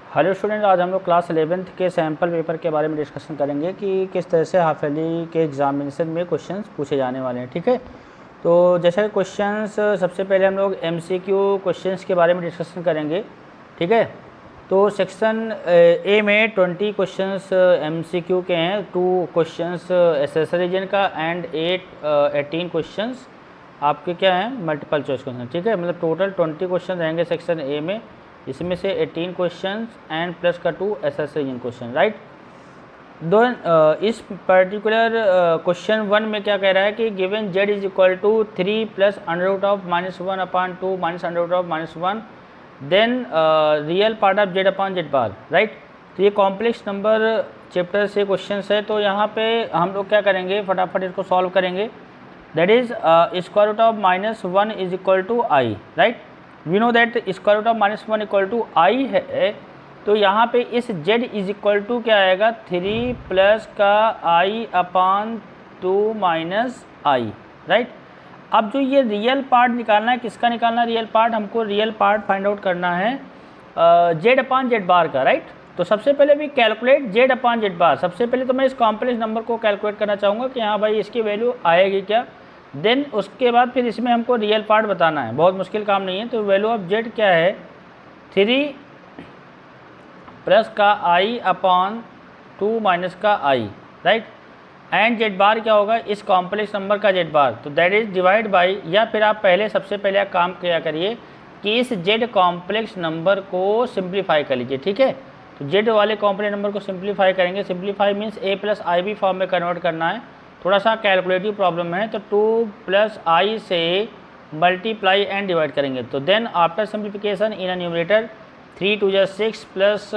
Hello student, आज हम लोग क्लास 11th के सैम्पल पेपर के बारे में डिस्कशन करेंगे कि किस तरह से हाफ ईयरली के एग्जामिनेशन में क्वेश्चंस पूछे जाने वाले हैं। ठीक है, तो जैसे क्वेश्चंस सबसे पहले हम लोग एमसीक्यू क्वेश्चंस के बारे में डिस्कशन करेंगे। ठीक है, तो सेक्शन ए में 20 क्वेश्चंस एमसीक्यू के हैं, 2 क्वेश्चंस एसएससी रीजन का एंड 18 क्वेश्चंस आपके क्या हैं, मल्टीपल चॉइस क्वेश्चन। ठीक है, मतलब टोटल 20 क्वेश्चन रहेंगे सेक्शन ए में, इसमें से 18 क्वेश्चंस एंड प्लस का 2 एसएससी रीजन क्वेश्चन, राइट। दो इस पर्टिकुलर क्वेश्चन 1 में क्या कह रहा है कि given z is equal to 3 plus under root of -1 upon 2 minus under root of -1 then real part of z upon z bar, right. तो ये कॉम्प्लेक्स नंबर चैप्टर से क्वेश्चन है, तो यहाँ पे हम लोग क्या करेंगे, फटाफट इसको सॉल्व करेंगे। That is square root of -1 is equal to i, right. We know that square root of -1 equal to i है, तो यहाँ पे इस z इज इक्वल टू क्या आएगा, 3 प्लस का i upon 2 minus I, right. अब जो ये रियल पार्ट निकालना है, किसका निकालना है रियल पार्ट, हमको रियल पार्ट फाइंड आउट करना है z अपॉन z बार का, राइट। तो सबसे पहले भी कैलकुलेट z अपॉन z बार। सबसे पहले तो मैं इस कॉम्प्लेक्स नंबर को कैलकुलेट करना चाहूँगा कि हाँ भाई इसकी वैल्यू आएगी क्या, देन उसके बाद फिर इसमें हमको रियल पार्ट बताना है, बहुत मुश्किल काम नहीं है। तो वैल्यू ऑफ z क्या है, 3 प्लस का i अपॉन 2 माइनस का i, राइट। एंड z बार क्या होगा, इस कॉम्प्लेक्स नंबर का z बार, तो दैट इज डिवाइड बाई, या फिर आप पहले सबसे पहले आप काम किया करिए कि इस z कॉम्प्लेक्स नंबर को सिंप्लीफाई कर लीजिए। ठीक है, तो z वाले कॉम्प्लेक्स नंबर को सिंप्लीफाई करेंगे। Simplify means a plus i b form में कन्वर्ट करना है, थोड़ा सा कैलकुलेटिव प्रॉब्लम है। तो 2 प्लस आई से मल्टीप्लाई एंड डिवाइड करेंगे, तो then after simplification in a numerator 3 2 जा 6 प्लस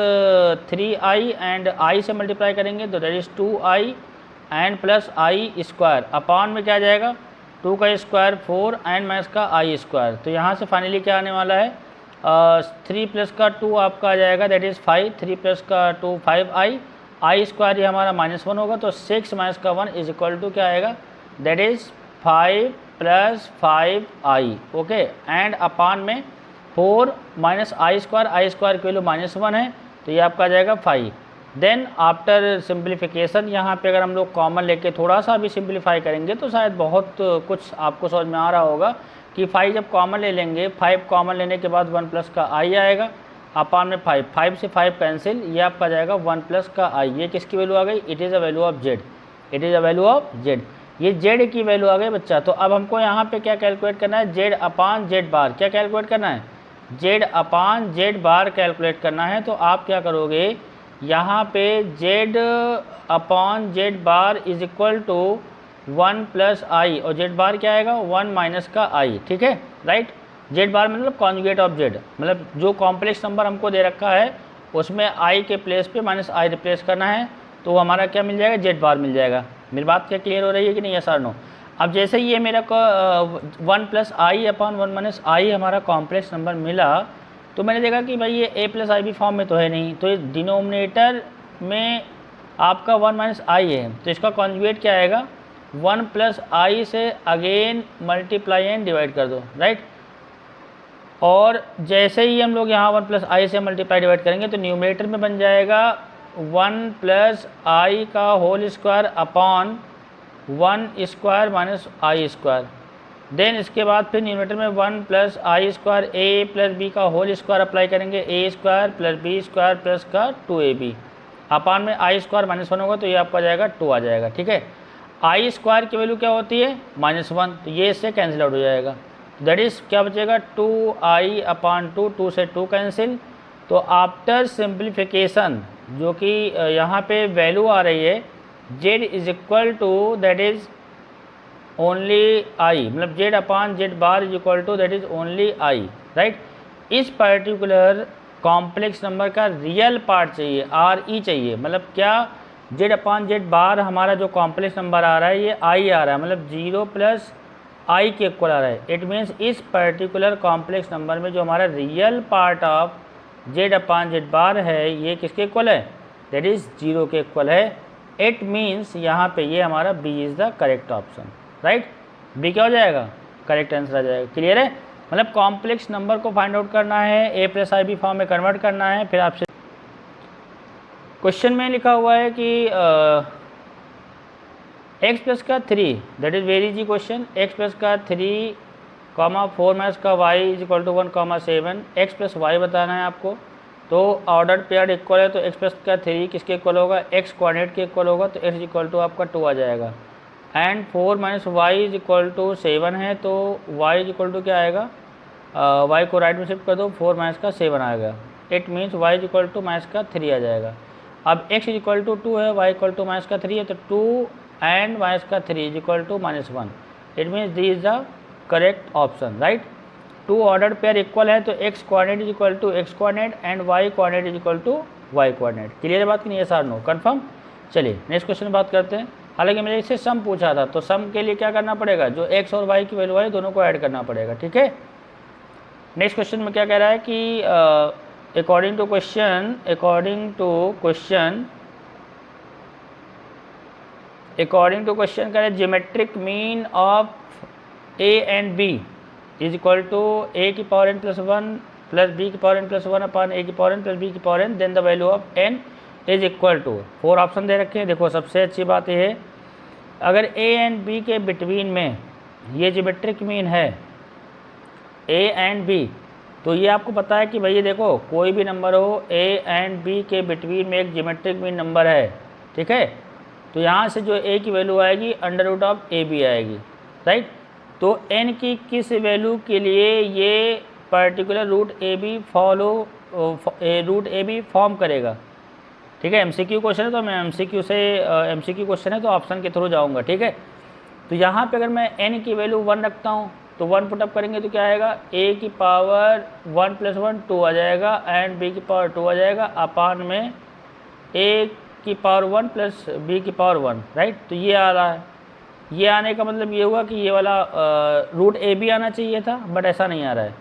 3i एंड i से मल्टीप्लाई करेंगे, तो that is 2i and plus i square upon में क्या आ जाएगा, 2 का स्क्वायर 4 एंड माइनस का आई स्क्वायर। तो यहाँ से फाइनली क्या आने वाला है, 3 प्लस का 2 आपका आ जाएगा, दैट इज़ 5, 3 प्लस का 2 5i, आई स्क्वायर ये हमारा -1 होगा, तो 6 माइनस का 1 इज इक्वल टू क्या आएगा, that is 5 plus 5i, okay. And upon में 4 माइनस आई स्क्वायर की वैल्यू -1 है, तो ये आपका आ जाएगा 5। देन आफ्टर सिंप्लीफिकेशन यहाँ पे अगर हम लोग कॉमन लेके थोड़ा सा भी सिंप्लीफाई करेंगे तो शायद बहुत कुछ आपको समझ में आ रहा होगा कि 5 जब कॉमन ले लेंगे, 5 कॉमन लेने के बाद 1 प्लस का i आएगा, अपॉन में 5 से 5 कैंसिल, ये आपका जाएगा 1 प्लस का i। ये किसकी वैल्यू आ गई, it is a value of z, it is a value of z, ये z की वैल्यू आ गई बच्चा। तो अब हमको यहाँ पे क्या कैलकुलेट करना है, z अपॉन z बार, क्या कैलकुलेट करना है, z upon z bar calculate करना है। तो आप क्या करोगे, यहाँ पे z upon z bar is equal to 1 plus i, और z बार क्या आएगा, 1 माइनस का i। ठीक है, राइट। z बार मतलब कॉन्जुगेट ऑफ z, मतलब जो कॉम्प्लेक्स नंबर हमको दे रखा है उसमें i के प्लेस पे -i रिप्लेस करना है, तो हमारा क्या मिल जाएगा, z बार मिल जाएगा। मेरी बात क्या क्लियर हो रही है कि नहीं, यस और नो। अब जैसे ये मेरा 1 प्लस आई अपॉन 1 माइनस आई हमारा कॉम्प्लेक्स नंबर मिला, तो मैंने देखा कि भाई ये a plus i b form में तो है नहीं, तो इस डिनोमिनेटर में आपका 1 माइनस आई है, तो इसका कॉन्जुगेट क्या आएगा, 1 प्लस आई से अगेन मल्टीप्लाई एंड डिवाइड कर दो, राइट। और जैसे ही हम लोग यहाँ 1 प्लस आई से मल्टीप्लाई डिवाइड करेंगे तो न्यूमरेटर में बन जाएगा 1 प्लस आई का whole square upon 1 square minus आई स्क्वायर। देन इसके बाद फिर न्यूमरेटर में 1 plus i square a plus b का होल स्क्वायर अप्लाई करेंगे, a square plus b square plus का 2ab, अपॉन में आई स्क्वायर -1 होगा, तो ये आपका आ जाएगा 2 आ जाएगा। ठीक है, आई स्क्वायर की वैल्यू क्या होती है, -1, तो ये इससे कैंसिल आउट हो जाएगा, दैट इज़ क्या बचेगा, 2i अपॉन 2, 2 से 2 कैंसिल। तो आफ्टर सिंप्लीफिकेशन जो कि यहाँ पे वैल्यू आ रही है z is equal to that is only i, मतलब z upon z bar is equal to that is only i, right. इस पर्टिकुलर कॉम्प्लेक्स नंबर का रियल पार्ट चाहिए, RE चाहिए, मतलब क्या, z अपॉन z बार हमारा जो कॉम्प्लेक्स नंबर आ रहा है ये i आ रहा है, मतलब 0 प्लस i के इक्वल आ रहा है। इट मीन्स इस पर्टिकुलर कॉम्प्लेक्स नंबर में जो हमारा real part of z upon z बार है ये किसके इक्वल है, दैट इज़ 0 के इक्वल है। इट मीन्स यहाँ पे ये हमारा b is the correct option, right. B क्या हो जाएगा, करेक्ट आंसर आ जाएगा। क्लियर है, मतलब कॉम्प्लेक्स नंबर को फाइंड आउट करना है, a plus i b form में कन्वर्ट करना है, फिर आपसे क्वेश्चन में लिखा हुआ है कि एक्स प्लस का 3, that is very easy question. X plus का 3 कॉमा 4 माइनस का y is equal to 1 comma 7, x plus y बताना है आपको। तो ऑर्डर पेयर इक्वल है, तो एक्स प्लस का 3 किसके इक्वल होगा, एक्स कोऑर्डिनेट के इक्वल होगा, तो एक्स इक्वल टू आपका 2 आ जाएगा। And 4 minus y is equal to 7 है, तो वाई इज इक्वल टू क्या आएगा, वाई को राइट में शिफ्ट कर दो, 4 माइनस का 7 आएगा। It means y is equal to minus का 3 आ जाएगा। अब एक्स इज इक्वल टू 2 है, वाई इक्वल टू माइनस का 3 है, तो 2 एंड माइनस का 3 is equal to -1। It means D is the correct option, right. 2 order pair equal है, तो x coordinate is equal to x coordinate and y coordinate is equal to y coordinate. Clear है बात कि नहीं, yes और no, confirm. चलिए next question में बात करते हैं। हालांकि मैंने इससे सम पूछा था, तो सम के लिए क्या करना पड़ेगा, जो एक्स और वाई की वैल्यू है दोनों को ऐड करना पड़ेगा, ठीक है। नेक्स्ट क्वेश्चन में क्या कह रहा है कि अकॉर्डिंग टू क्वेश्चन कह रहे geometric mean of A and B is equal to A की power n plus 1 plus B की power n plus 1 upon A की पावर एन प्लस बी की power n, then the value of n is equal to. 4 option दे रखे हैं। देखो सबसे अच्छी बात यह है, अगर ए एंड बी के बिटवीन में ये ज्योमेट्रिक मीन है ए एंड बी, तो ये आपको पता है कि भैया देखो कोई भी नंबर हो ए एंड बी के बिटवीन में एक ज्योमेट्रिक मीन नंबर है, ठीक है। तो यहाँ से जो ए की वैल्यू आएगी under root of A B आएगी, राइट। तो एन की किस वैल्यू के लिए ये particular root A B form करेगा, ठीक है। एमसीक्यू क्वेश्चन है, तो मैं एमसीक्यू क्वेश्चन है तो ऑप्शन के थ्रू जाऊँगा, ठीक है। तो यहाँ पे अगर मैं एन की वैल्यू 1 रखता हूँ, तो 1 पुटअप करेंगे तो क्या आएगा, ए की पावर 1 प्लस 1 2 आ जाएगा, एंड बी की पावर 2 आ जाएगा, अपान में ए की पावर 1 प्लस बी की पावर 1, राइट। तो ये आ रहा है। ये आने का मतलब ये हुआ कि ये वाला रूट ए बी आना चाहिए था, बट ऐसा नहीं आ रहा है,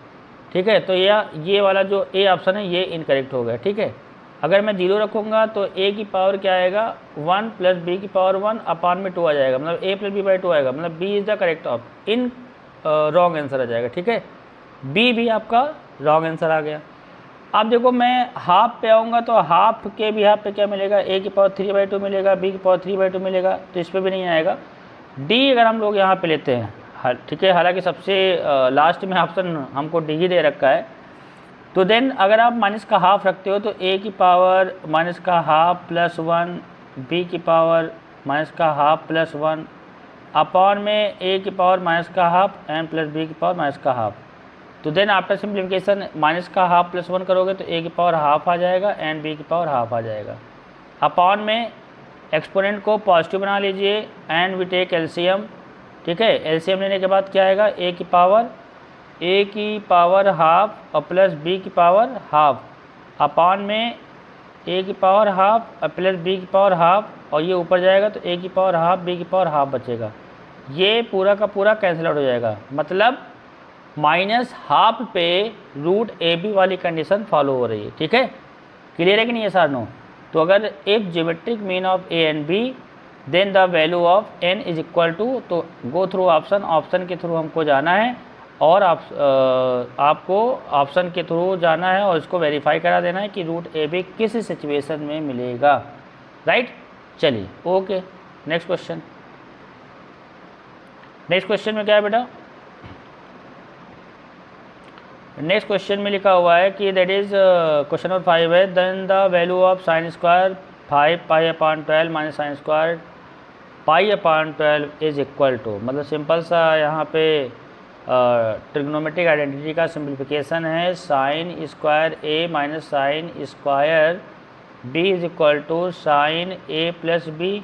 ठीक है। तो ये वाला जो ए ऑप्शन है ये इनकरेक्ट हो गया, ठीक है। अगर मैं 0 रखूँगा तो ए की पावर क्या आएगा, 1 प्लस बी की पावर 1 अपान में 2 आ जाएगा, मतलब ए प्लस बी बाई 2 आएगा, मतलब B is the correct option, इन रॉन्ग आंसर आ जाएगा, ठीक है। बी भी आपका रॉन्ग आंसर आ गया। अब देखो मैं हाफ पे आऊँगा, तो हाफ के भी हाफ पे क्या मिलेगा, ए की पावर 3/2 मिलेगा, बी की पावर 3/2 मिलेगा, तो इस पर भी नहीं आएगा। डी अगर हम लोग यहाँ पे लेते हैं, ठीक है, हालांकि सबसे लास्ट में ऑप्शन हमको डी ही दे रखा है, तो देन अगर आप माइनस का हाफ रखते हो तो ए की पावर माइनस का हाफ प्लस 1, बी की पावर माइनस का हाफ प्लस 1 अपॉन में ए की पावर माइनस का हाफ एंड प्लस बी की पावर माइनस का हाफ। तो देन आफ्टर सिंप्लीफिकेशन माइनस का हाफ प्लस 1 करोगे तो ए की पावर हाफ आ जाएगा एंड बी की पावर हाफ आ जाएगा। अपॉन में एक्सपोनेंट को पॉजिटिव बना लीजिए एंड वी टेक एलसीएम, ठीक है। एलसीएम लेने के बाद क्या आएगा, ए की पावर हाफ और प्लस बी की पावर हाफ, अपॉन में ए की पावर हाफ और प्लस बी की पावर हाफ, और ये ऊपर जाएगा तो ए की पावर हाफ बी की पावर हाफ बचेगा। ये पूरा का पूरा कैंसिल आउट हो जाएगा, मतलब माइनस हाफ पे रूट ए बी वाली कंडीशन फॉलो हो रही है, ठीक है। क्लियर है कि नहीं, सर नो। तो अगर if geometric mean of A and B then the value of n is equal to, तो गो थ्रू ऑप्शन के थ्रू हमको जाना है, और आपको ऑप्शन के थ्रू जाना है और इसको वेरीफाई करा देना है कि रूट ए बी किस सिचुएशन में मिलेगा, राइट। चलिए ओके, नेक्स्ट क्वेश्चन में क्या है बेटा, नेक्स्ट क्वेश्चन में लिखा हुआ है कि दैट इज क्वेश्चन नंबर 5 है, then the value of sine square 5 pi upon 12 minus sine square pi upon 12 is equal to, मतलब सिंपल सा यहाँ पे ट्रिग्नोमेट्रिक आइडेंटिटी का सिंप्लीफिकेशन है, sine square A minus sine square B is equal to sine A plus B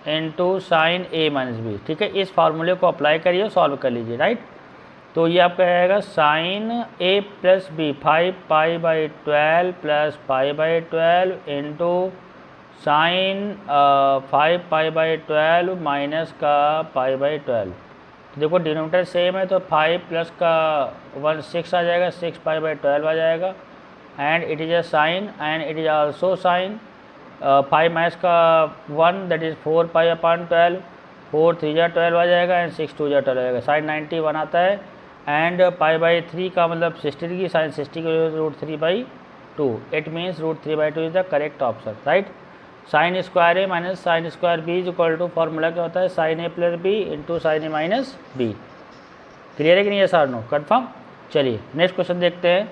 into sine A minus B, ठीक है। इस फार्मूले को अप्लाई करिए, सॉल्व कर लीजिए, राइट। तो ये आपका आएगा sine A plus B 5 pi by 12 plus pi by 12 into sine 5 pi by 12 माइनस का पाई बाई 12। तो देखो डिनोमिनेटर सेम है, तो 5 प्लस का 1 6 आ जाएगा, 6 पाई बाई 12 आ जाएगा, and it is a sine and it is also sine. 5 minus का 1 दैट इज़ 4 पाई अपॉन 12, 4 3 जा 12 आ जाएगा एंड 6 2 जा 12 आ जाएगा, साइन 91 आता है, एंड पाई बाई 3 का मतलब 60 डिग्री, साइन 60 की root 3/2, it means root 3/2 is the correct option, right. Sine square A minus sine square B is equal to formula क्या होता है, sine A plus B into sine A minus B. Clear है कि नहीं है sir? No confirm. चलिए next question देखते हैं।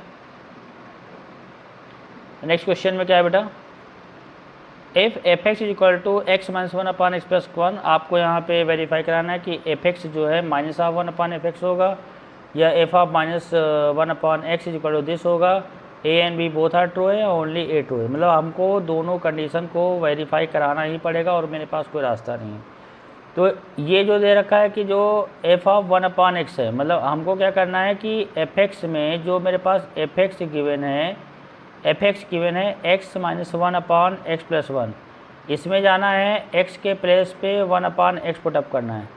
नेक्स्ट क्वेश्चन में क्या है बेटा, F F X is equal to X minus one upon X plus one. आपको यहाँ पे वेरीफाई कराना है कि एफ एक्स जो है minus of one upon F X होगा या F of minus one upon X is equal to this होगा। A and B both are true है या ओनली ए ट्रू है, मतलब हमको दोनों कंडीशन को वेरीफाई कराना ही पड़ेगा और मेरे पास कोई रास्ता नहीं है। तो ये जो दे रखा है कि जो F of one upon x है, मतलब हमको क्या करना है कि एफ एक्स में जो मेरे पास एफ एक्स गिवन है, एफ एक्स गिवन है X minus one upon X plus one, इसमें जाना है एक्स के प्लेस पे वन अपान एक्स पुटअप करना है,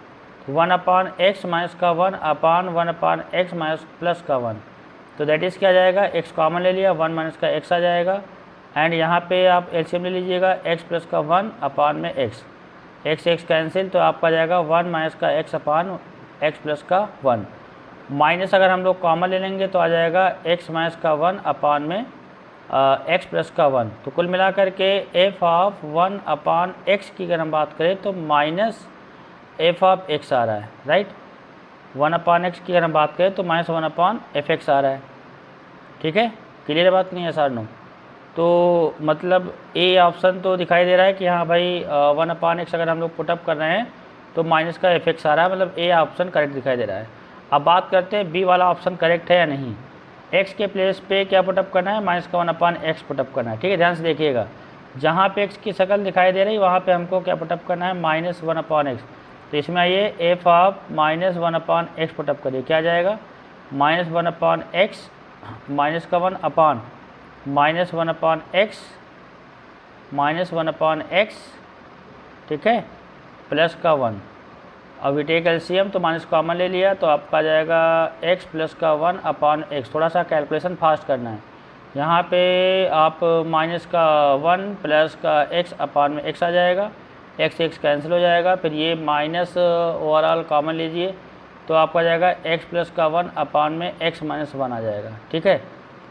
वन अपान एक्स माइनस का one upon one upon X minus plus का वन। तो दैट इज़ क्या जाएगा, एक्स कॉमन ले लिया, वन माइनस का एक्स आ जाएगा एंड यहाँ पे आप एलसीएम ले लीजिएगा, एक्स प्लस का वन अपान में एक्स, एक्स एक्स कैंसिल, तो आपका जाएगा वन माइनस का एक्स अपान एक्स प्लस का वन। माइनस अगर हम लोग कॉमन ले लेंगे तो आ जाएगा एक्स माइनस का वन अपान में एक्स प्लस का वन। तो कुल मिलाकर के F of one upon x की अगर हम बात करें तो माइनस एफ ऑफ एक्स आ रहा है, राइट। वन अपान एक्स की अगर हम बात करें तो minus one upon F X आ रहा है। ठीक है, क्लियर बात नहीं है सर? नो। तो मतलब ए ऑप्शन तो दिखाई दे रहा है कि हाँ भाई वन अपान एक्स अगर हम लोग पुटअप कर रहे हैं तो माइनस का एफ एक्स आ रहा है, मतलब ए ऑप्शन करेक्ट दिखाई दे रहा है। अब बात करते हैं बी वाला ऑप्शन करेक्ट है या नहीं। एक्स के प्लेस पे क्या पुटअप करना है, माइनस का वन अपान एक्स पुटअप करना है। ठीक है, ध्यान से देखिएगा, जहाँ पे एक्स की शक्ल दिखाई दे रही वहाँ पे हमको क्या पुटअप करना है, माइनस वन अपान एक्स। तो इसमें आइए F of minus one upon X put up करिए, क्या जाएगा, minus one upon X minus का one upon minus one upon X minus one upon X, ठीक है, प्लस का वन। अब वी टेक एलसीएम तो माइनस कॉमन ले लिया तो आपका जाएगा एक्स प्लस का वन अपान एक्स। थोड़ा सा कैलकुलेशन फास्ट करना है, यहाँ पे आप माइनस का वन प्लस का एक्स अपान में एक्स आ जाएगा, एक्स एक्स कैंसिल हो जाएगा, फिर ये माइनस ओवरऑल कॉमन लीजिए तो आपका जाएगा एक्स प्लस का वन अपान में एक्स माइनस वन आ जाएगा। ठीक है,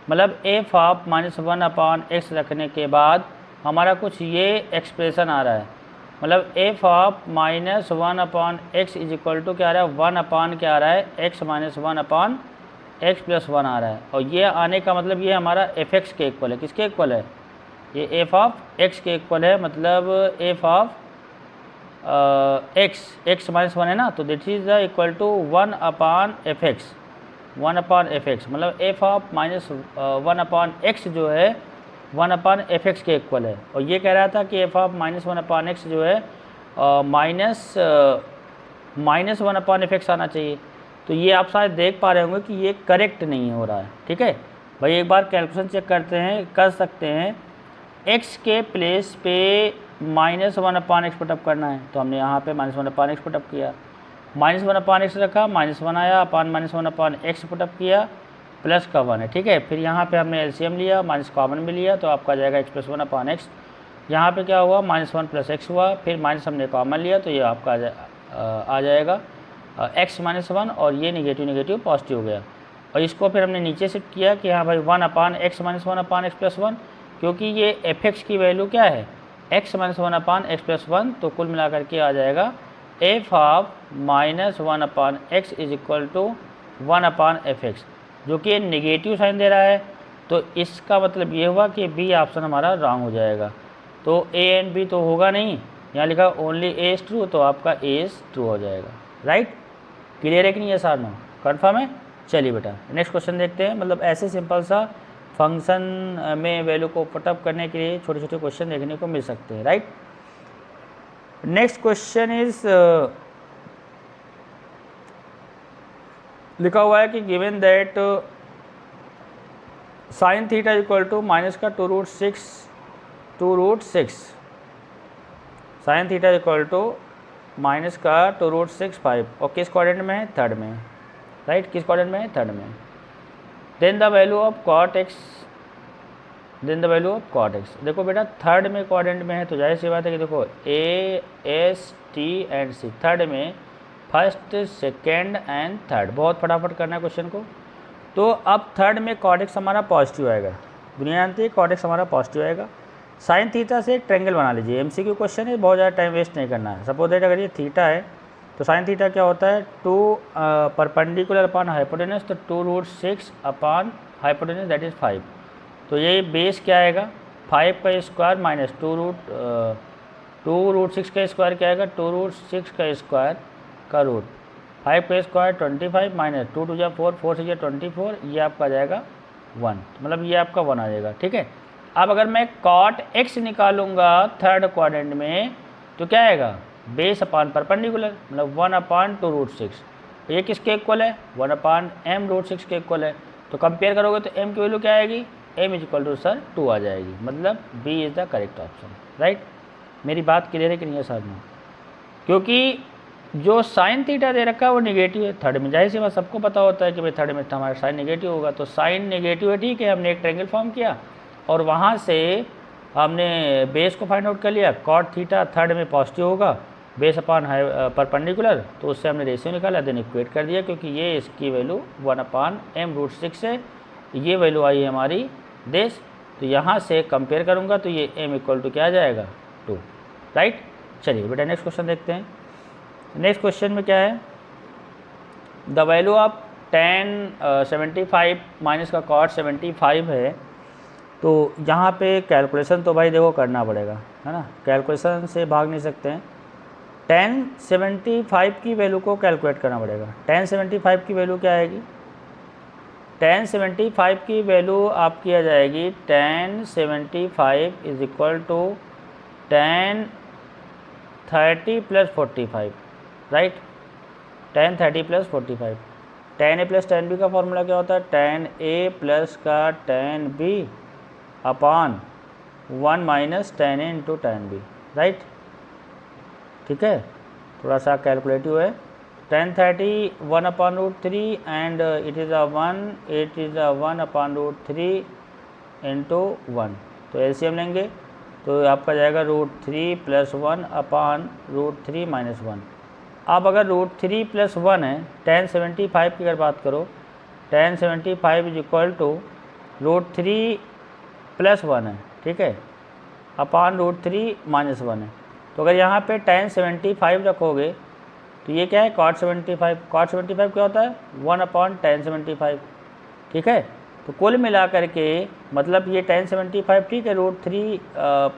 मतलब F of minus one upon x रखने के बाद हमारा कुछ ये एक्सप्रेशन आ रहा है, मतलब F of minus one upon X is equal to क्या आ रहा है, वन अपान क्या आ रहा है, X minus one upon X plus one आ रहा है। और ये आने का मतलब ये हमारा एफ एक्स के इक्वल है, किसके इक्वल है, ये एफ ऑफ एक्स के इक्वल है, मतलब F of X minus one है ना, तो that is equal to one upon F X, one upon F X, मतलब F of minus one upon X जो है वन अपान एफ एक्स के इक्वल है। और ये कह रहा था कि F of minus one upon X जो है minus one upon F X आना चाहिए। तो ये आप शायद देख पा रहे होंगे कि ये करेक्ट नहीं हो रहा है। ठीक है भाई, एक बार कैलकुलेशन चेक करते हैं, कर सकते हैं। एक्स के प्लेस पे minus one upon X put up करना है, तो हमने यहाँ पे minus one upon X put up किया, माइनस वन अपान एक्स रखा, माइनस वन आया, अपान minus one upon X put up किया, प्लस का वन है। ठीक है, फिर यहाँ पे हमने एलसीएम लिया, माइनस कॉमन भी लिया, तो आपका जाएगा X plus one upon x. यहाँ पे क्या हुआ, माइनस वन प्लस एक्स हुआ, फिर माइनस हमने कॉमन लिया तो ये आपका आ जाएगा एक्स माइनस वन, और ये निगेटिव निगेटिव पॉजिटिव हो गया। और इसको फिर हमने नीचे शिफ्ट किया कि हाँ भाई one upon X minus one upon X plus one, क्योंकि ये एफ एक्स की वैल्यू क्या है, X minus one upon X plus one. तो कुल मिलाकर के आ जाएगा F of minus one upon X is equal to one upon F X, जो कि नेगेटिव साइन दे रहा है। तो इसका मतलब ये हुआ कि बी ऑप्शन हमारा रॉन्ग हो जाएगा। तो ए एंड बी तो होगा नहीं, यहाँ लिखा ओनली ए इज़ ट्रू, तो आपका ए इज़ ट्रू हो जाएगा। राइट, क्लियर है कि नहीं है सर? नो कन्फर्म है। चलिए बेटा नेक्स्ट क्वेश्चन देखते हैं। मतलब ऐसे सिंपल सा फंक्शन में वैल्यू को पुटअप करने के लिए छोटे छोटे क्वेश्चन देखने को मिल सकते हैं। राइट, नेक्स्ट क्वेश्चन इज लिखा हुआ है कि given that sine theta equal to minus का two root six, sine theta equal to minus का टू रूट सिक्स फाइव, और किस क्वाड्रेंट में है, थर्ड में। राइट, किस क्वाड्रेंट में है, थर्ड में। Then the value of cot X, then the value of cot X. देखो बेटा थर्ड में क्वाड्रेंट में है तो जाहिर सी बात है कि देखो A S T and C, third में फर्स्ट सेकेंड एंड थर्ड, बहुत फटाफट करना है क्वेश्चन को। तो अब थर्ड में कॉट एक्स हमारा पॉजिटिव आएगा, दुनिया जानती है कॉट एक्स हमारा पॉजिटिव आएगा। साइन थीटा से एक ट्रायंगल बना लीजिए। एमसीक्यू क्वेश्चन है, बहुत ज़्यादा टाइम वेस्ट नहीं करना है। सपोज दैट अगर ये थीटा है तो साइन थीटा क्या होता है, 2 परपेंडिकुलर अपॉन हाइपोटेनस, तो 2√6 अपॉन हाइपोटेनस दैट इज़ 5। तो ये बेस क्या आएगा, 5 का स्क्वायर माइनस 2√6 का स्क्वायर क्या आएगा, 2√6 का स्क्वायर का रूट, 5 का स्क्वायर 25 माइनस 2 2 4, 4 से 24, ये आपका आ जाएगा 1, मतलब ये आपका 1 आ जाएगा। ठीक है, अब अगर मैं cot x निकालूंगा थर्ड क्वाड्रेंट में तो क्या आएगा, बेस अपान परपेंडिकुलर, मतलब 1 अपान 2√6। ये किसके इक्वल है, 1 अपान m√6 के इक्वल है। तो कंपेयर करोगे तो m की वैल्यू क्या आएगी, m इक्वल टू सर 2 आ जाएगी, मतलब B is the correct option. Right, मेरी बात क्लियर है कि नहीं है साथ में, क्योंकि जो साइन थीटा दे रखा है वो निगेटिव है थर्ड में, जाहिर सी बात सबको पता होता है कि भाई थर्ड में हमारा साइन निगेटिव होगा, तो साइन निगेटिव है, ठीक है, हमने एक ट्रायंगल फॉर्म किया और वहाँ से हमने बेस को फाइंड आउट कर लिया, कॉट थीटा थर्ड में पॉजिटिव होगा, बेस अपॉन परपेंडिकुलर, तो उससे हमने रेशियो निकाला, देन इक्वेट कर दिया, क्योंकि ये इसकी वैल्यू 1 अपान m√6 है, ये वैल्यू आई है हमारी देश। तो यहाँ से कंपेयर करूँगा तो ये m इक्वल टू क्या आ जाएगा, 2। राइट, चलिए बेटा नेक्स्ट क्वेश्चन देखते हैं। नेक्स्ट क्वेश्चन में क्या है, the value of tan 75 minus का cot 75 है। तो यहाँ पे कैलकुलेशन तो भाई देखो करना पड़ेगा, है ना, कैलकुलेशन से भाग नहीं सकते हैं। tan 75 की वैल्यू को कैलकुलेट करना पड़ेगा। tan 75 की वैल्यू क्या आएगी, tan 75 की वैल्यू आपकी आ जाएगी tan 75 is equal to tan 30 plus 45। Right, tan 30 plus 45, tan a plus tan b का फॉर्मूला क्या होता है, tan a प्लस का tan b upon 1 minus tan a into tan b। Right, ठीक है, थोड़ा सा कैलकुलेटिव है। tan 30 1 upon √3 and it is a 1 upon √3 into 1, तो एलसीएम लेंगे तो आपका जाएगा √3 प्लस 1 अपॉन √3 माइनस 1। अब अगर √3 प्लस 1 है, tan 75 की अगर बात करो, tan 75 is equal to √3 plus 1 है, ठीक है, अपॉन √3 माइनस 1 है। तो अगर यहाँ पे tan 75 रखोगे तो ये क्या है, cot 75। cot 75 क्या होता है, 1 अपॉन tan 75। ठीक है, तो कुल मिला करके मतलब ये tan 75 ठीक है, √3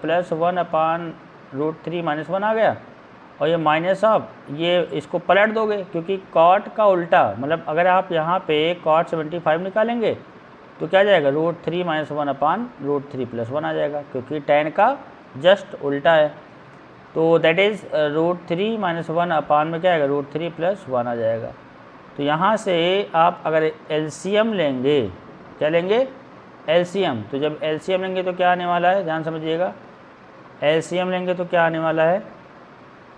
प्लस 1 अपॉन √3 माइनस 1 आ गया, और ये माइनस ऑफ ये इसको पलट दोगे, क्योंकि cot का उल्टा, मतलब अगर आप यहाँ पे cot 75 निकालेंगे तो क्या जाएगा, √3 माइनस 1 अपान √3 प्लस 1 आ जाएगा, क्योंकि tan का जस्ट उल्टा है। तो दैट इज़ √3 माइनस 1 अपान में क्या आएगा, √3 प्लस 1 आ जाएगा। तो यहाँ से आप अगर एलसीएम लेंगे, क्या लेंगे, एलसीएम, तो जब एलसीएम लेंगे तो क्या आने वाला है, ध्यान समझिएगा, एलसीएम लेंगे तो क्या आने वाला है,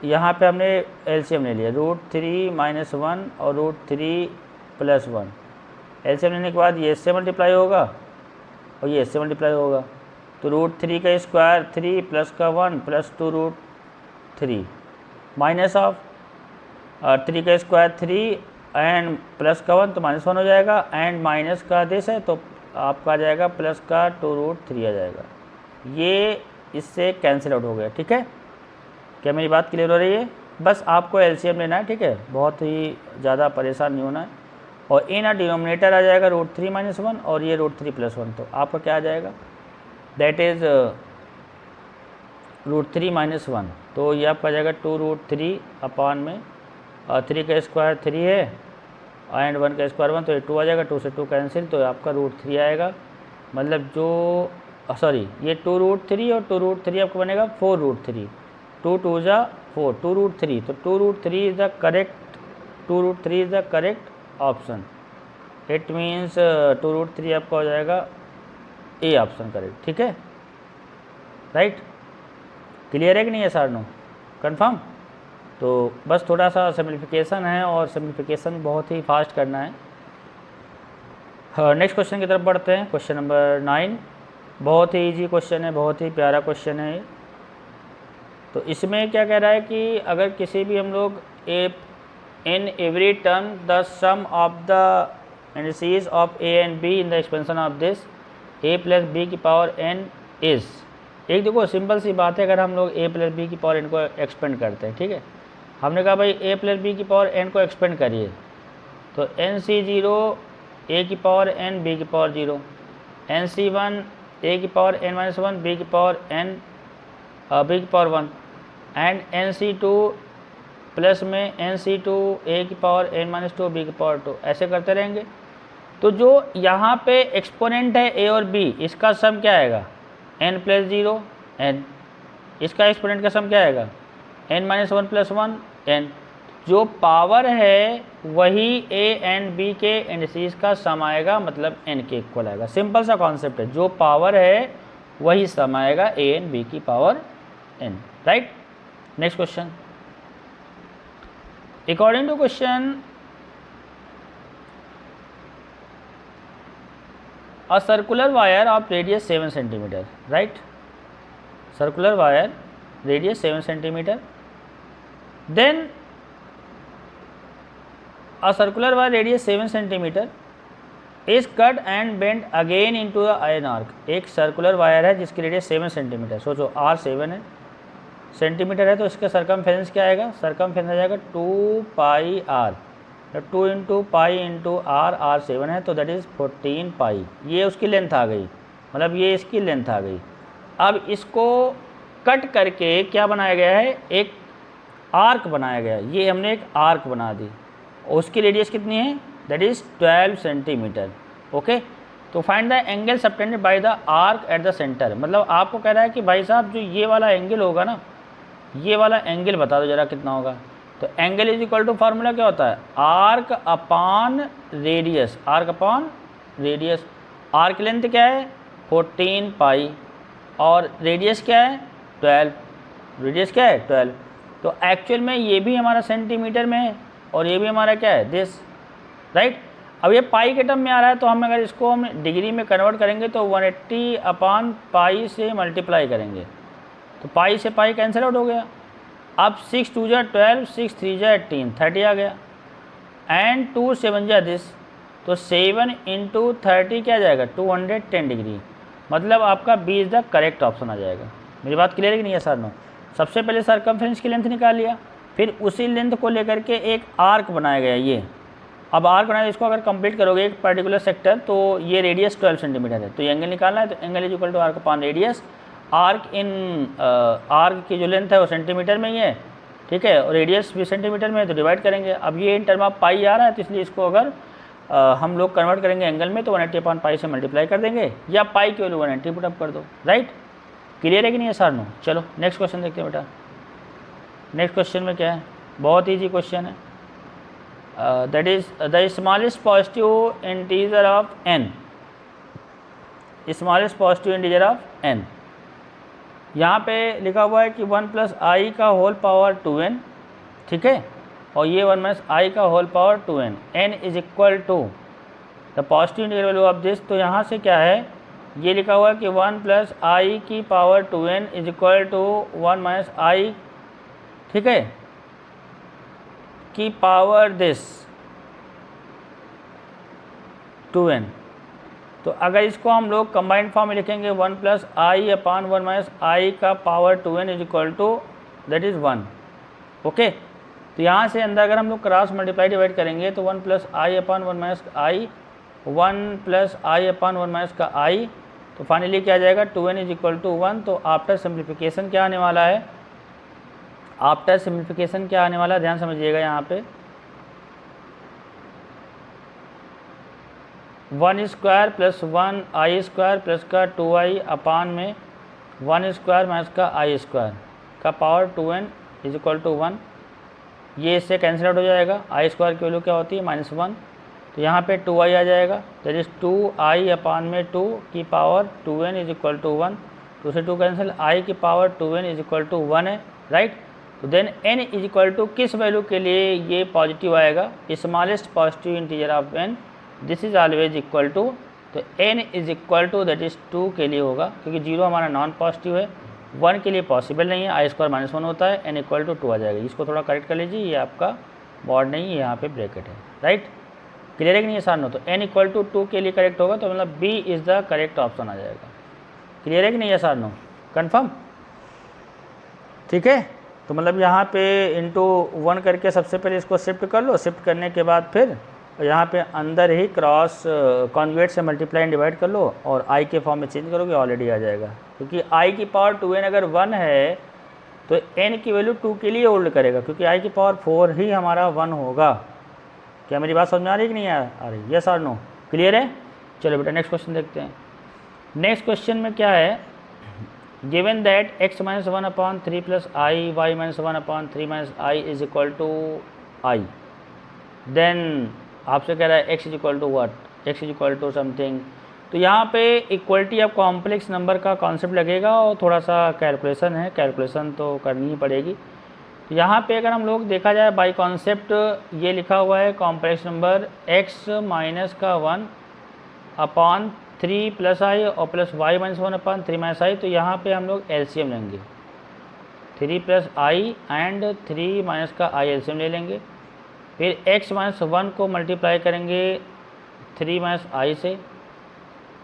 यहाँ पे हमने एलसीएम ले लिया, √3 माइनस 1 और √3 प्लस 1। एलसीएम लेने के बाद ये इससे मल्टीप्लाई होगा और ये इससे मल्टीप्लाई होगा, तो √3 का स्क्वायर 3 प्लस का 1 प्लस 2√3 माइनस ऑफ 3 का स्क्वायर 3 एंड प्लस का 1 तो माइनस 1 हो जाएगा, एंड माइनस का आदेश है तो आपका आ जाएगा प्लस का 2√3 आ जाएगा। ये इससे कैंसिल आउट हो गया। ठीक है, क्या मेरी बात क्लियर हो रही है, बस आपको एलसीएम लेना है, ठीक है, बहुत ही ज़्यादा परेशान नहीं होना है। और इन डिनोमिनेटर आ जाएगा √3 माइनस 1 और ये √3 प्लस 1, तो आपका क्या आ जाएगा, दैट इज़ √3 माइनस 1, तो ये आपका आ जाएगा 2√3 अपान में 3 का स्क्वायर 3 है एंड 1 का स्क्वायर 1, तो ये 2 आ जाएगा, 2 से 2 कैंसिल, तो आपका √3 आएगा। मतलब जो सॉरी ये 2√3 और 2√3 आपको बनेगा 4√3, 2 2 जा 4, 2√3, तो 2√3 is the correct, 2√3 is the correct option. It means 2√3 आपका हो जाएगा ए ऑप्शन करेक्ट। ठीक है, राइट, क्लियर है कि नहीं है सर, नो कन्फर्म। तो बस थोड़ा सा सिम्प्लिफिकेशन है और सिम्प्लिफिकेशन बहुत ही फास्ट करना है। नेक्स्ट क्वेश्चन की तरफ बढ़ते हैं, क्वेश्चन नंबर 9। बहुत ही इजी क्वेश्चन है, बहुत ही प्यारा क्वेश्चन है। तो इसमें क्या कह रहा है कि अगर किसी भी हम लोग in every term the sum of the indices of A and B in the expansion of this a plus B की पावर n इज़ एक देखो सिंपल सी बात है, अगर हम लोग a प्लस बी की पावर n को एक्सपेंड करते हैं, ठीक है, हमने कहा भाई a प्लस बी की पावर n को एक्सपेंड करिए, तो nc0 a की पावर n b की पावर 0, nc1 a की पावर n-1 b की पावर n b की पावर 1 एंड nc2 प्लस में nc2 a की पावर n-2 b की पावर 2, ऐसे करते रहेंगे। तो जो यहाँ पे एक्सपोनेंट है a और b, इसका सम क्या आएगा n प्लस 0 n, इसका एक्सपोनेंट का सम क्या आएगा n-1 प्लस 1 n। जो पावर है वही a एंड b के एंड c का सम आएगा, मतलब n के इक्वल आएगा। सिंपल सा कॉन्सेप्ट है, जो पावर है वही सम आएगा a एंड b की power n, right. Next question, according to question a circular wire of radius 7 centimeter, right, circular wire radius 7 centimeter, then a circular wire radius 7 centimeter is cut and bent again into an arc। एक circular wire है जिसकी radius 7 centimetre, सोचो r 7 है, centimetre है, तो इसका circumference क्या आएगा, सरकमफेरेंस आ जाएगा 2 pi r, 2 into pi into R, R 7 है तो दैट इज़ 14 पाई, ये उसकी लेंथ आ गई, मतलब ये इसकी लेंथ आ गई। अब इसको कट करके क्या बनाया गया है, एक आर्क बनाया गया है, ये हमने एक आर्क बना दी, उसकी रेडियस कितनी है, दैट इज़ 12 सेंटीमीटर। ओके, तो find the angle subtended by the arc at the centre, मतलब आपको कह रहा है कि भाई साहब जो ये वाला एंगल होगा ना, ये वाला एंगल बता दो जरा कितना होगा। तो angle is equal to formula क्या होता है, arc upon radius, arc upon radius. Arc length क्या है 14 पाई और रेडियस क्या है 12, रेडियस क्या है 12। तो एक्चुअल में ये भी हमारा सेंटीमीटर में है और ये भी हमारा क्या है दिस, राइट। अब ये पाई के टर्म में आ रहा है, तो हम अगर इसको हम डिग्री में कन्वर्ट करेंगे तो 180 अपॉन पाई से मल्टीप्लाई करेंगे, तो पाई से पाई कैंसिल आउट हो गया। अब 6 2 जा 12, 6 3 जा 18, 30 आ गया, एंड 2 7 जा दिस, तो 7 इंटू 30 क्या आ जाएगा 210 डिग्री, मतलब आपका B is the correct option आ जाएगा। मेरी बात क्लियर है कि नहीं है सर? नो, सबसे पहले सर्कमफ्रेंस की लेंथ निकाल लिया, फिर उसी लेंथ को लेकर के एक आर्क बनाया गया ये। अब आर्क बनाया, इसको अगर कंप्लीट करोगे एक पर्टिकुलर सेक्टर, तो ये रेडियस 12 सेंटीमीटर है, तो ये एंगल निकालना है, तो angle is equal to arc upon radius. Arc इन आर्क की जो लेंथ है वो सेंटीमीटर में ही है, ठीक है, और रेडियस भी सेंटीमीटर में है, तो डिवाइड करेंगे। अब ये इन टर्म ऑफ पाई आ रहा है, तो इसलिए इसको अगर हम लोग कन्वर्ट करेंगे एंगल में, तो 180 अपॉन पाई से मल्टीप्लाई कर देंगे, या पाई की वैल्यू 180 पुट अप कर दो, राइट। क्लियर है कि नहीं है सर? नो, चलो नेक्स्ट क्वेश्चन देखते हैं बेटा। नेक्स्ट क्वेश्चन में क्या है, बहुत ईजी क्वेश्चन है, that is the smallest positive integer of n, smallest positive integer of n। यहाँ पे लिखा हुआ है कि 1 प्लस आई का होल पावर 2n, ठीक है, और ये 1 माइनस आई का whole power 2n, n is equal to the positive integer value of this. तो यहाँ से क्या है, ये लिखा हुआ है कि 1 प्लस आई की power 2n is equal to 1 minus I, ठीक है, की पावर दिस 2n। तो अगर इसको हम लोग कंबाइंड फॉर्म में लिखेंगे 1 plus I upon 1 minus I का power 2n is equal to that is 1। Okay, तो यहाँ से अंदर अगर हम लोग क्रॉस मल्टीप्लाई डिवाइड करेंगे तो 1 प्लस आई अपान 1 माइनस आई, 1 प्लस आई अपान 1 माइनस का आई, तो फाइनली क्या आ जाएगा 2n इज इक्वल टू 1। तो आफ्टर सिम्प्लीफिकेशन क्या आने वाला है, आफ्टर सिम्प्लीफिकेशन क्या आने वाला है, ध्यान समझिएगा यहाँ पे 1 square plus 1 I square plus का 2i अपान में 1 स्क्वायर माइनस का आई स्क्वायर का power 2n is equal to 1। ये इससे कैंसिल आउट हो जाएगा, आई स्क्वायर की वैल्यू क्या होती है -1, तो यहाँ पे 2i आ जाएगा, दैट इज़ 2i अपान में 2 की power 2n is equal to 1, 2 से 2 कैंसिल, i की power 2n is equal to 1 है, राइट। तो then n is equal to किस वैल्यू के लिए ये पॉजिटिव आएगा, smallest positive integer of n, this is always equal to, तो n is equal to that is 2 के लिए होगा, क्योंकि 0 हमारा नॉन पॉजिटिव है, 1 के लिए पॉसिबल नहीं है, आई स्क्वायर -1 होता है, n इक्वल टू 2 आ जाएगा। इसको थोड़ा करेक्ट कर लीजिए, ये आपका बॉर्ड नहीं है, यहाँ पे ब्रैकेट है, राइट। क्लियर है कि नहीं है सारनो? तो n इक्वल टू 2 के लिए करेक्ट होगा, तो मतलब b is the correct option आ जाएगा। क्लियर है कि नहीं है सारनो? कन्फर्म, ठीक है। तो मतलब यहाँ पे इंटू 1 करके सबसे पहले इसको शिफ्ट कर लो, शिफ्ट करने के बाद फिर यहाँ पे अंदर ही क्रॉस कॉन्जुगेट से मल्टीप्लाई एंड डिवाइड कर लो और i के फॉर्म में चेंज करोगे, ऑलरेडी आ जाएगा। क्योंकि i की पावर 2n अगर 1 है तो n की वैल्यू 2 के लिए होल्ड करेगा, क्योंकि i की पावर 4 ही हमारा 1 होगा। क्या मेरी बात समझ में आ रही कि नहीं आ रही? यस और नो? क्लियर है? चलो बेटा नेक्स्ट क्वेश्चन देखते हैं। नेक्स्ट क्वेश्चन में क्या है, given that x minus 1/3 plus I Y minus 1/3 minus I is equal to I, then आपसे कह रहा है x is equal to what, x is equal to something. तो यहाँ पे इक्वलिटी ऑफ कॉम्प्लेक्स नंबर का कॉन्सेप्ट लगेगा और थोड़ा सा कैलकुलेशन है, कैलकुलेशन तो करनी ही पड़ेगी। तो यहाँ पे अगर हम लोग देखा जाए बाई कॉन्सेप्ट, ये लिखा हुआ है कॉम्प्लेक्स नंबर x माइनस का 1/3 प्लस आई और प्लस y माइनस 1/3 माइनस आई। तो यहाँ पे हम लोग एलसीएम लेंगे, 3 प्लस आई एंड 3 माइनस का आई एलसीएम ले लेंगे। फिर x माइनस 1 को मल्टीप्लाई करेंगे 3 माइनस आई से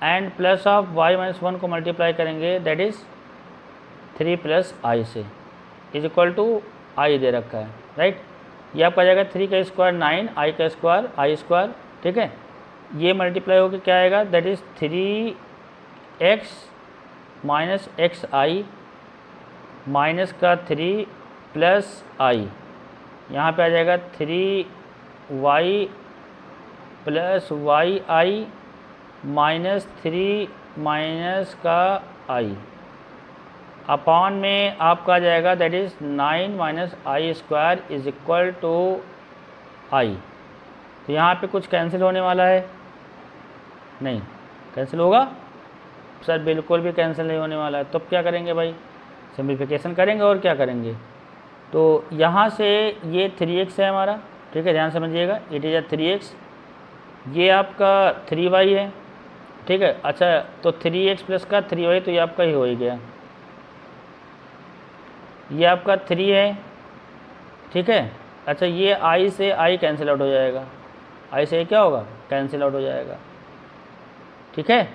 and plus of y minus 1 को मल्टीप्लाई करेंगे दैट इज़ 3 प्लस आई से इज इक्वल टू आई दे रखा है, राइट। ये आपका जाएगा 3 का स्क्वायर 9, आई का स्क्वायर आई स्क्वायर, ठीक है। ये मल्टीप्लाई होकर क्या आएगा, that is 3x minus X I minus का 3 प्लस आई, यहाँ पे आ जाएगा 3y plus Y I minus 3 minus का आई अपॉन में आपका आ जाएगा that is 9 minus I square is equal to I. तो यहाँ पे कुछ कैंसिल होने वाला है? नहीं, कैंसिल होगा सर? बिल्कुल भी कैंसिल नहीं होने वाला है। तो क्या करेंगे भाई, सिंप्लीफिकेशन करेंगे और क्या करेंगे। तो यहाँ से ये 3x है हमारा, ठीक है, ध्यान समझिएगा, इट इज़ 3x, ये आपका 3y है, ठीक है। अच्छा तो 3x प्लस का 3y तो ये आपका ही हो ही गया, ये आपका 3 है, ठीक है। अच्छा ये i से i कैंसिल आउट हो जाएगा, i से क्या होगा, कैंसिल आउट हो जाएगा, ठीक है।